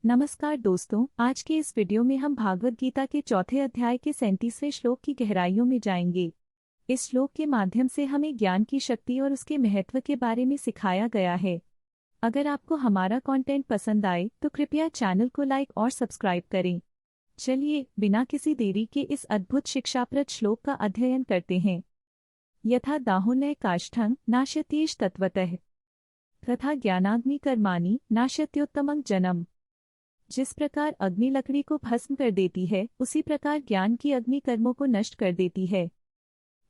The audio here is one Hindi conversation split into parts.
नमस्कार दोस्तों, आज के इस वीडियो में हम भागवत गीता के चौथे अध्याय के 37वें श्लोक की गहराइयों में जाएंगे। इस श्लोक के माध्यम से हमें ज्ञान की शक्ति और उसके महत्व के बारे में सिखाया गया है। अगर आपको हमारा कंटेंट पसंद आए तो कृपया चैनल को लाइक और सब्सक्राइब करें। चलिए बिना किसी देरी के इस अद्भुत शिक्षाप्रद श्लोक का अध्ययन करते हैं। यथा दाहुनय काष्ठं नाशत्येष तत्वतः तथा ज्ञानाग्नि कर्माणि नाशत्योत्तमं जनम। जिस प्रकार अग्नि लकड़ी को भस्म कर देती है, उसी प्रकार ज्ञान की अग्नि कर्मों को नष्ट कर देती है।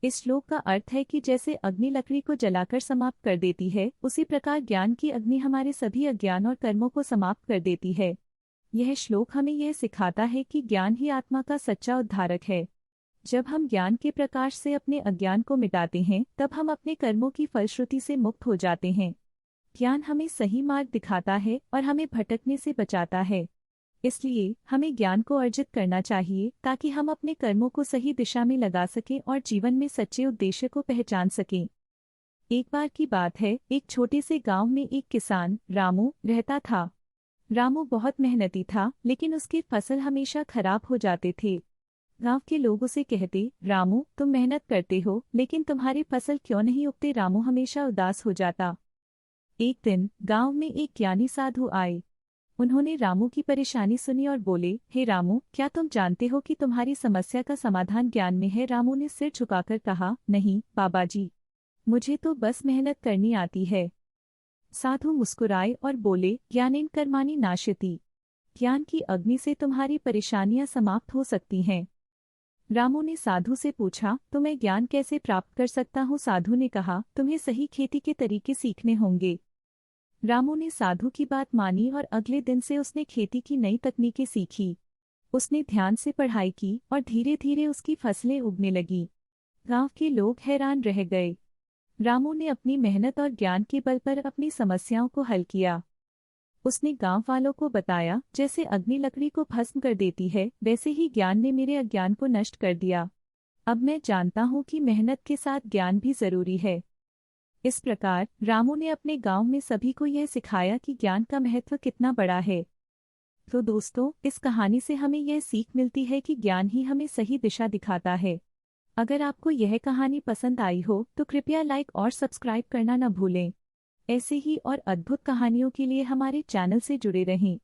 इस श्लोक का अर्थ है कि जैसे अग्नि लकड़ी को जलाकर समाप्त कर देती है, उसी प्रकार ज्ञान की अग्नि हमारे सभी अज्ञान और कर्मों को समाप्त कर देती है। यह श्लोक हमें यह सिखाता है कि ज्ञान ही आत्मा का सच्चा उद्धारक है। जब हम ज्ञान के प्रकाश से अपने अज्ञान को मिटाते हैं, तब हम अपने कर्मों की फलश्रुति से मुक्त हो जाते हैं। ज्ञान हमें सही मार्ग दिखाता है और हमें भटकने से बचाता है। इसलिए हमें ज्ञान को अर्जित करना चाहिए ताकि हम अपने कर्मों को सही दिशा में लगा सकें और जीवन में सच्चे उद्देश्य को पहचान सकें। एक बार की बात है, एक छोटे से गांव में एक किसान रामू रहता था। रामू बहुत मेहनती था, लेकिन उसकी फसल हमेशा खराब हो जाते थे। गांव के लोग उसे कहते, रामू तुम मेहनत करते हो, लेकिन तुम्हारी फसल क्यों नहीं उगती। रामू हमेशा उदास हो जाता। एक दिन गांव में एक ज्ञानी साधु आए। उन्होंने रामू की परेशानी सुनी और बोले, हे रामू, क्या तुम जानते हो कि तुम्हारी समस्या का समाधान ज्ञान में है। रामू ने सिर झुकाकर कहा, नहीं बाबा जी, मुझे तो बस मेहनत करनी आती है। साधु मुस्कुराए और बोले, ज्ञानेन कर्माणि नाशयति। ज्ञान की अग्नि से तुम्हारी परेशानियां समाप्त हो सकती हैं। रामू ने साधु से पूछा, तो मैं ज्ञान कैसे प्राप्त कर सकता हूँ। साधु ने कहा, तुम्हें सही खेती के तरीके सीखने होंगे। रामू ने साधु की बात मानी और अगले दिन से उसने खेती की नई तकनीकें सीखी। उसने ध्यान से पढ़ाई की और धीरे धीरे उसकी फसलें उगने लगीं। गांव के लोग हैरान रह गए। रामू ने अपनी मेहनत और ज्ञान के बल पर अपनी समस्याओं को हल किया। उसने गांव वालों को बताया, जैसे अग्नि लकड़ी को भस्म कर देती है, वैसे ही ज्ञान ने मेरे अज्ञान को नष्ट कर दिया। अब मैं जानता हूँ कि मेहनत के साथ ज्ञान भी जरूरी है। इस प्रकार रामू ने अपने गांव में सभी को यह सिखाया कि ज्ञान का महत्व कितना बड़ा है। तो दोस्तों, इस कहानी से हमें यह सीख मिलती है कि ज्ञान ही हमें सही दिशा दिखाता है। अगर आपको यह कहानी पसंद आई हो तो कृपया लाइक और सब्सक्राइब करना न भूलें। ऐसे ही और अद्भुत कहानियों के लिए हमारे चैनल से जुड़े रहें।